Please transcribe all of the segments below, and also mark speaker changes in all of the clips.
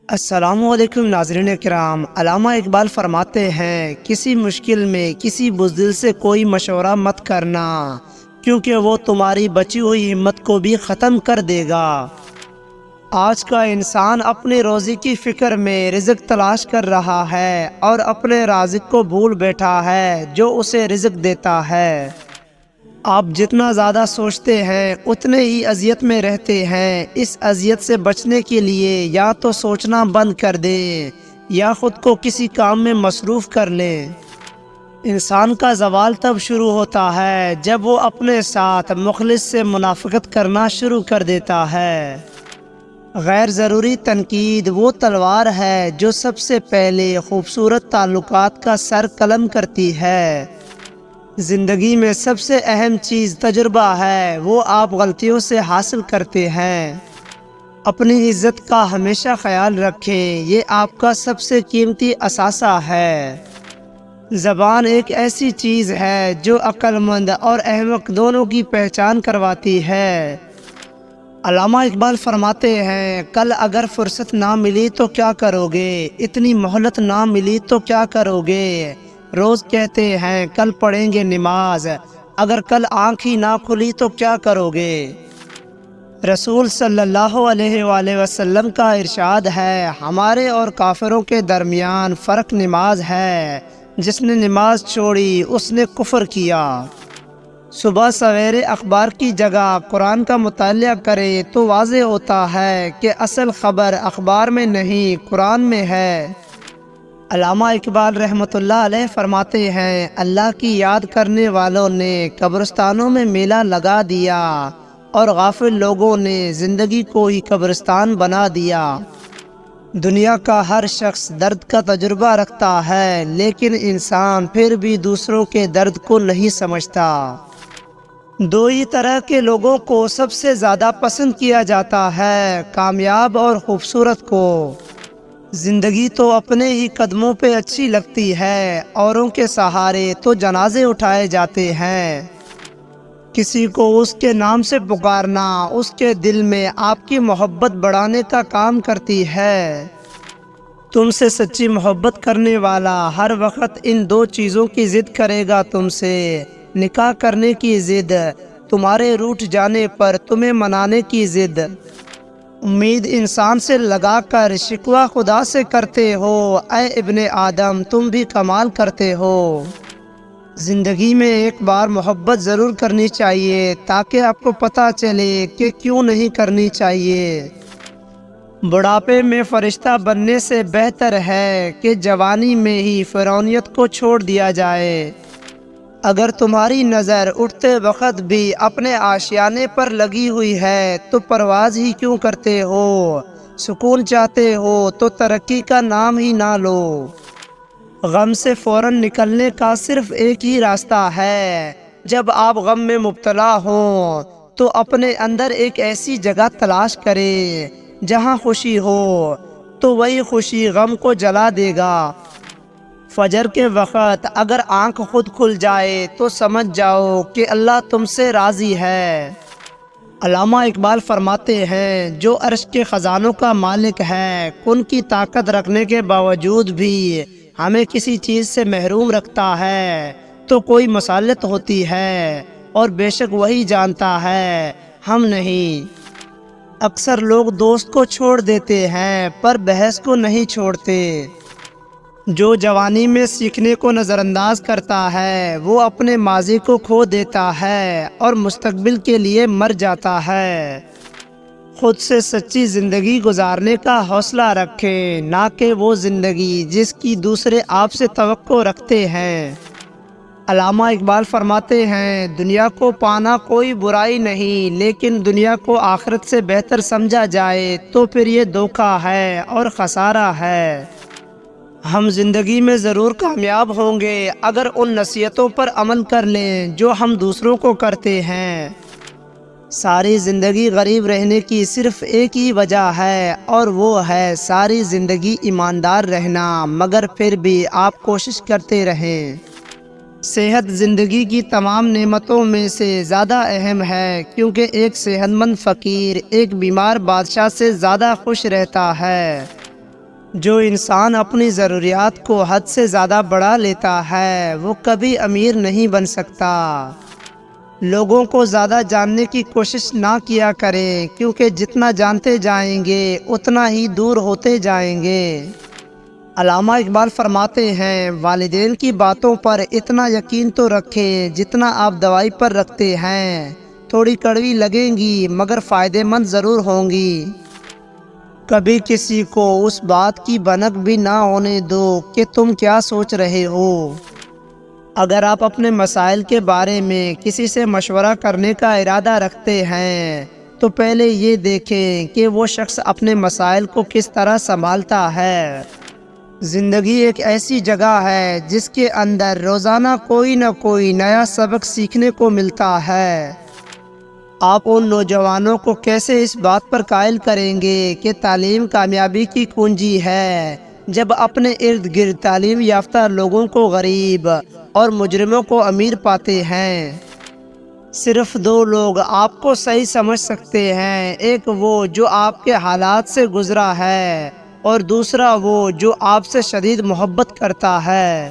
Speaker 1: السلام علیکم ناظرین کرام، علامہ اقبال فرماتے ہیں کسی مشکل میں کسی بزدل سے کوئی مشورہ مت کرنا، کیونکہ وہ تمہاری بچی ہوئی ہمت کو بھی ختم کر دے گا۔ آج کا انسان اپنے روزی کی فکر میں رزق تلاش کر رہا ہے اور اپنے رازق کو بھول بیٹھا ہے جو اسے رزق دیتا ہے۔ آپ جتنا زیادہ سوچتے ہیں اتنے ہی اذیت میں رہتے ہیں۔ اس اذیت سے بچنے کے لیے یا تو سوچنا بند کر دیں یا خود کو کسی کام میں مصروف کر لیں۔ انسان کا زوال تب شروع ہوتا ہے جب وہ اپنے ساتھ مخلص سے منافقت کرنا شروع کر دیتا ہے۔ غیر ضروری تنقید وہ تلوار ہے جو سب سے پہلے خوبصورت تعلقات کا سر قلم کرتی ہے۔ زندگی میں سب سے اہم چیز تجربہ ہے، وہ آپ غلطیوں سے حاصل کرتے ہیں۔ اپنی عزت کا ہمیشہ خیال رکھیں، یہ آپ کا سب سے قیمتی اثاثہ ہے۔ زبان ایک ایسی چیز ہے جو عقل مند اور احمق دونوں کی پہچان کرواتی ہے۔ علامہ اقبال فرماتے ہیں کل اگر فرصت نہ ملی تو کیا کرو گے، اتنی مہلت نہ ملی تو کیا کرو گے۔ روز کہتے ہیں کل پڑھیں گے نماز، اگر کل آنکھ ہی نہ کھلی تو کیا کرو گے۔ رسول صلی اللہ علیہ وآلہ وسلم کا ارشاد ہے ہمارے اور کافروں کے درمیان فرق نماز ہے، جس نے نماز چھوڑی اس نے کفر کیا۔ صبح سویرے اخبار کی جگہ قرآن کا مطالعہ کرے تو واضح ہوتا ہے کہ اصل خبر اخبار میں نہیں قرآن میں ہے۔ علامہ اقبال رحمۃ اللہ علیہ فرماتے ہیں اللہ کی یاد کرنے والوں نے قبرستانوں میں میلہ لگا دیا اور غافل لوگوں نے زندگی کو ہی قبرستان بنا دیا۔ دنیا کا ہر شخص درد کا تجربہ رکھتا ہے، لیکن انسان پھر بھی دوسروں کے درد کو نہیں سمجھتا۔ دو ہی طرح کے لوگوں کو سب سے زیادہ پسند کیا جاتا ہے، کامیاب اور خوبصورت کو۔ زندگی تو اپنے ہی قدموں پہ اچھی لگتی ہے، اوروں کے سہارے تو جنازے اٹھائے جاتے ہیں۔ کسی کو اس کے نام سے پکارنا اس کے دل میں آپ کی محبت بڑھانے کا کام کرتی ہے۔ تم سے سچی محبت کرنے والا ہر وقت ان دو چیزوں کی ضد کرے گا تم سے، نکاح کرنے کی ضد، تمہارے روٹھ جانے پر تمہیں منانے کی ضد۔ امید انسان سے لگا کر شکوہ خدا سے کرتے ہو، اے ابن آدم تم بھی کمال کرتے ہو۔ زندگی میں ایک بار محبت ضرور کرنی چاہیے تاکہ آپ کو پتہ چلے کہ کیوں نہیں کرنی چاہیے۔ بڑھاپے میں فرشتہ بننے سے بہتر ہے کہ جوانی میں ہی فرعونیت کو چھوڑ دیا جائے۔ اگر تمہاری نظر اٹھتے وقت بھی اپنے آشیانے پر لگی ہوئی ہے تو پرواز ہی کیوں کرتے ہو؟ سکون چاہتے ہو تو ترقی کا نام ہی نہ لو۔ غم سے فوراً نکلنے کا صرف ایک ہی راستہ ہے، جب آپ غم میں مبتلا ہوں تو اپنے اندر ایک ایسی جگہ تلاش کریں جہاں خوشی ہو، تو وہی خوشی غم کو جلا دے گا۔ فجر کے وقت اگر آنکھ خود کھل جائے تو سمجھ جاؤ کہ اللہ تم سے راضی ہے۔ علامہ اقبال فرماتے ہیں جو عرش کے خزانوں کا مالک ہے، کن کی طاقت رکھنے کے باوجود بھی ہمیں کسی چیز سے محروم رکھتا ہے تو کوئی مسلط ہوتی ہے، اور بے شک وہی جانتا ہے، ہم نہیں۔ اکثر لوگ دوست کو چھوڑ دیتے ہیں پر بحث کو نہیں چھوڑتے۔ جو جوانی میں سیکھنے کو نظر انداز کرتا ہے وہ اپنے ماضی کو کھو دیتا ہے اور مستقبل کے لیے مر جاتا ہے۔ خود سے سچی زندگی گزارنے کا حوصلہ رکھیں، نہ کہ وہ زندگی جس کی دوسرے آپ سے توقع رکھتے ہیں۔ علامہ اقبال فرماتے ہیں دنیا کو پانا کوئی برائی نہیں، لیکن دنیا کو آخرت سے بہتر سمجھا جائے تو پھر یہ دھوکہ ہے اور خسارہ ہے۔ ہم زندگی میں ضرور کامیاب ہوں گے اگر ان نصیحتوں پر عمل کر لیں جو ہم دوسروں کو کرتے ہیں۔ ساری زندگی غریب رہنے کی صرف ایک ہی وجہ ہے، اور وہ ہے ساری زندگی ایماندار رہنا، مگر پھر بھی آپ کوشش کرتے رہیں۔ صحت زندگی کی تمام نعمتوں میں سے زیادہ اہم ہے، کیونکہ ایک صحت مند فقیر ایک بیمار بادشاہ سے زیادہ خوش رہتا ہے۔ جو انسان اپنی ضروریات کو حد سے زیادہ بڑھا لیتا ہے وہ کبھی امیر نہیں بن سکتا۔ لوگوں کو زیادہ جاننے کی کوشش نہ کیا کریں، کیونکہ جتنا جانتے جائیں گے اتنا ہی دور ہوتے جائیں گے۔ علامہ اقبال فرماتے ہیں، والدین کی باتوں پر اتنا یقین تو رکھیں جتنا آپ دوائی پر رکھتے ہیں۔ تھوڑی کڑوی لگیں گی مگر فائدہ مند ضرور ہوں گی۔ کبھی کسی کو اس بات کی بھنک بھی نہ ہونے دو کہ تم کیا سوچ رہے ہو۔ اگر آپ اپنے مسائل کے بارے میں کسی سے مشورہ کرنے کا ارادہ رکھتے ہیں تو پہلے یہ دیکھیں کہ وہ شخص اپنے مسائل کو کس طرح سنبھالتا ہے۔ زندگی ایک ایسی جگہ ہے جس کے اندر روزانہ کوئی نہ کوئی نیا سبق سیکھنے کو ملتا ہے۔ آپ ان نوجوانوں کو کیسے اس بات پر قائل کریں گے کہ تعلیم کامیابی کی کنجی ہے، جب اپنے ارد گرد تعلیم یافتہ لوگوں کو غریب اور مجرموں کو امیر پاتے ہیں؟ صرف دو لوگ آپ کو صحیح سمجھ سکتے ہیں، ایک وہ جو آپ کے حالات سے گزرا ہے اور دوسرا وہ جو آپ سے شدید محبت کرتا ہے۔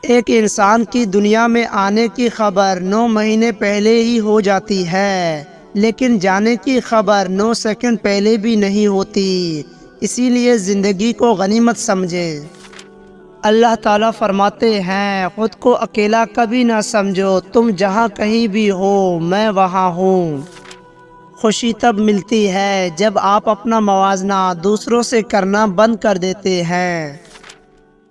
Speaker 1: ایک انسان کی دنیا میں آنے کی خبر 9 مہینے پہلے ہی ہو جاتی ہے، لیکن جانے کی خبر 9 سیکنڈ پہلے بھی نہیں ہوتی۔ اسی لیے زندگی کو غنیمت سمجھیں۔ اللہ تعالیٰ فرماتے ہیں، خود کو اکیلا کبھی نہ سمجھو، تم جہاں کہیں بھی ہو میں وہاں ہوں۔ خوشی تب ملتی ہے جب آپ اپنا موازنہ دوسروں سے کرنا بند کر دیتے ہیں۔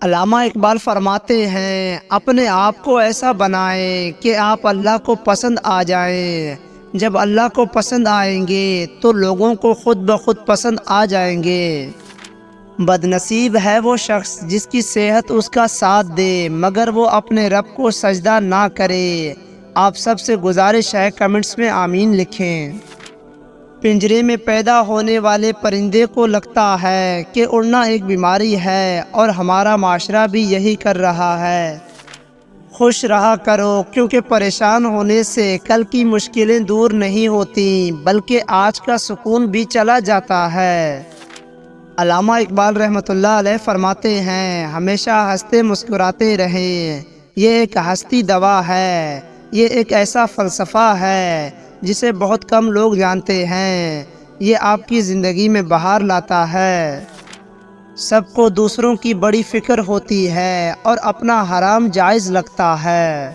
Speaker 1: علامہ اقبال فرماتے ہیں، اپنے آپ کو ایسا بنائیں کہ آپ اللہ کو پسند آ جائیں۔ جب اللہ کو پسند آئیں گے تو لوگوں کو خود بخود پسند آ جائیں گے۔ بد نصیب ہے وہ شخص جس کی صحت اس کا ساتھ دے مگر وہ اپنے رب کو سجدہ نہ کرے۔ آپ سب سے گزارش ہے کمنٹس میں آمین لکھیں۔ پنجرے میں پیدا ہونے والے پرندے کو لگتا ہے کہ اڑنا ایک بیماری ہے، اور ہمارا معاشرہ بھی یہی کر رہا ہے۔ خوش رہا کرو، کیونکہ پریشان ہونے سے کل کی مشکلیں دور نہیں ہوتی بلکہ آج کا سکون بھی چلا جاتا ہے۔ علامہ اقبال رحمۃ اللہ علیہ فرماتے ہیں، ہمیشہ ہنستے مسکراتے رہیں، یہ ایک ہستی دوا ہے۔ یہ ایک ایسا فلسفہ ہے جسے بہت کم لوگ جانتے ہیں۔ یہ آپ کی زندگی میں بہار لاتا ہے۔ سب کو دوسروں کی بڑی فکر ہوتی ہے اور اپنا حرام جائز لگتا ہے۔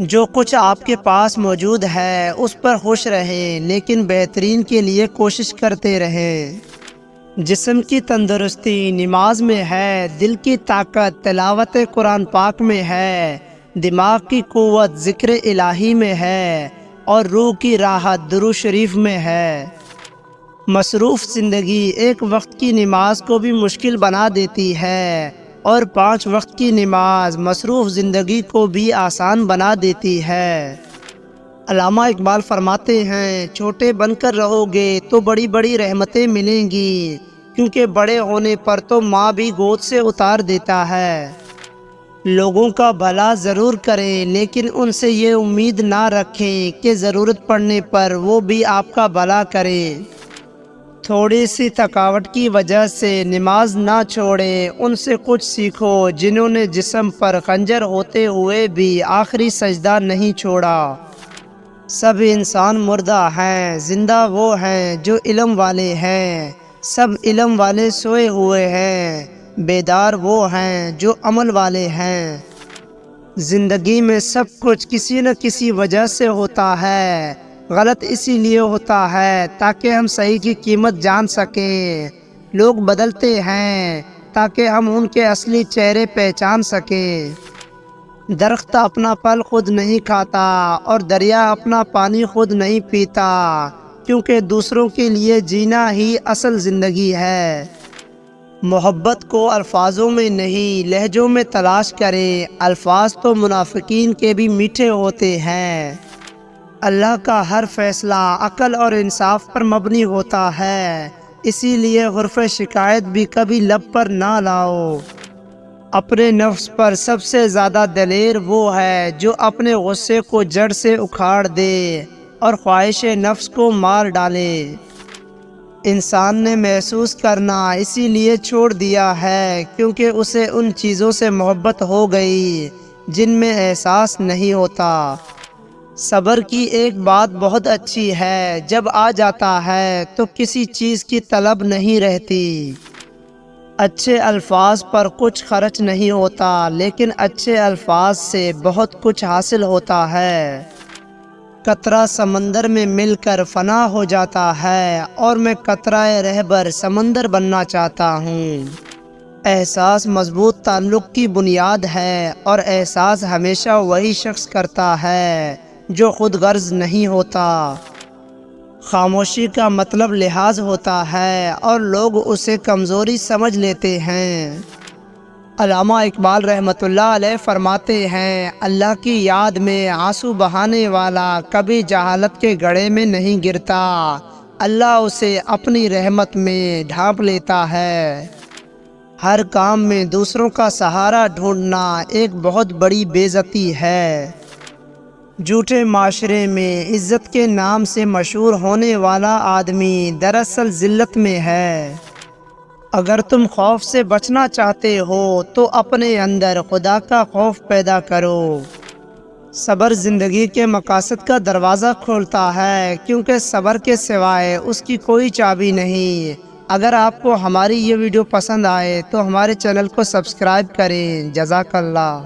Speaker 1: جو کچھ آپ کے پاس موجود ہے اس پر خوش رہیں، لیکن بہترین کے لیے کوشش کرتے رہیں۔ جسم کی تندرستی نماز میں ہے، دل کی طاقت تلاوت قرآن پاک میں ہے، دماغ کی قوت ذکر الہی میں ہے، اور روح کی راحت درود شریف میں ہے۔ مصروف زندگی ایک وقت کی نماز کو بھی مشکل بنا دیتی ہے، اور 5 وقت کی نماز مصروف زندگی کو بھی آسان بنا دیتی ہے۔ علامہ اقبال فرماتے ہیں، چھوٹے بن کر رہو گے تو بڑی بڑی رحمتیں ملیں گی، کیونکہ بڑے ہونے پر تو ماں بھی گود سے اتار دیتا ہے۔ لوگوں کا بھلا ضرور کریں، لیکن ان سے یہ امید نہ رکھیں کہ ضرورت پڑنے پر وہ بھی آپ کا بھلا کریں۔ تھوڑی سی تھکاوٹ کی وجہ سے نماز نہ چھوڑیں، ان سے کچھ سیکھو جنہوں نے جسم پر خنجر ہوتے ہوئے بھی آخری سجدہ نہیں چھوڑا۔ سب انسان مردہ ہیں، زندہ وہ ہیں جو علم والے ہیں۔ سب علم والے سوئے ہوئے ہیں، بیدار وہ ہیں جو عمل والے ہیں۔ زندگی میں سب کچھ کسی نہ کسی وجہ سے ہوتا ہے۔ غلط اسی لیے ہوتا ہے تاکہ ہم صحیح کی قیمت جان سکیں۔ لوگ بدلتے ہیں تاکہ ہم ان کے اصلی چہرے پہچان سکیں۔ درخت اپنا پھل خود نہیں کھاتا اور دریا اپنا پانی خود نہیں پیتا، کیونکہ دوسروں کے لیے جینا ہی اصل زندگی ہے۔ محبت کو الفاظوں میں نہیں لہجوں میں تلاش کریں، الفاظ تو منافقین کے بھی میٹھے ہوتے ہیں۔ اللہ کا ہر فیصلہ عقل اور انصاف پر مبنی ہوتا ہے، اسی لیے حرف شکایت بھی کبھی لب پر نہ لاؤ۔ اپنے نفس پر سب سے زیادہ دلیر وہ ہے جو اپنے غصے کو جڑ سے اکھاڑ دے اور خواہش نفس کو مار ڈالے۔ انسان نے محسوس کرنا اسی لیے چھوڑ دیا ہے کیونکہ اسے ان چیزوں سے محبت ہو گئی جن میں احساس نہیں ہوتا۔ صبر کی ایک بات بہت اچھی ہے، جب آ جاتا ہے تو کسی چیز کی طلب نہیں رہتی۔ اچھے الفاظ پر کچھ خرچ نہیں ہوتا، لیکن اچھے الفاظ سے بہت کچھ حاصل ہوتا ہے۔ قطرہ سمندر میں مل کر فنا ہو جاتا ہے، اور میں قطرہ رہبر سمندر بننا چاہتا ہوں۔ احساس مضبوط تعلق کی بنیاد ہے، اور احساس ہمیشہ وہی شخص کرتا ہے جو خود غرض نہیں ہوتا۔ خاموشی کا مطلب لحاظ ہوتا ہے، اور لوگ اسے کمزوری سمجھ لیتے ہیں۔ علامہ اقبال رحمۃ اللہ علیہ فرماتے ہیں، اللہ کی یاد میں آنسو بہانے والا کبھی جہالت کے گڑھے میں نہیں گرتا، اللہ اسے اپنی رحمت میں ڈھانپ لیتا ہے۔ ہر کام میں دوسروں کا سہارا ڈھونڈنا ایک بہت بڑی بے عزتی ہے۔ جھوٹے معاشرے میں عزت کے نام سے مشہور ہونے والا آدمی دراصل ذلت میں ہے۔ اگر تم خوف سے بچنا چاہتے ہو تو اپنے اندر خدا کا خوف پیدا کرو۔ صبر زندگی کے مقاصد کا دروازہ کھولتا ہے، کیونکہ صبر کے سوائے اس کی کوئی چابی نہیں۔ اگر آپ کو ہماری یہ ویڈیو پسند آئے تو ہمارے چینل کو سبسکرائب کریں۔ جزاک اللہ۔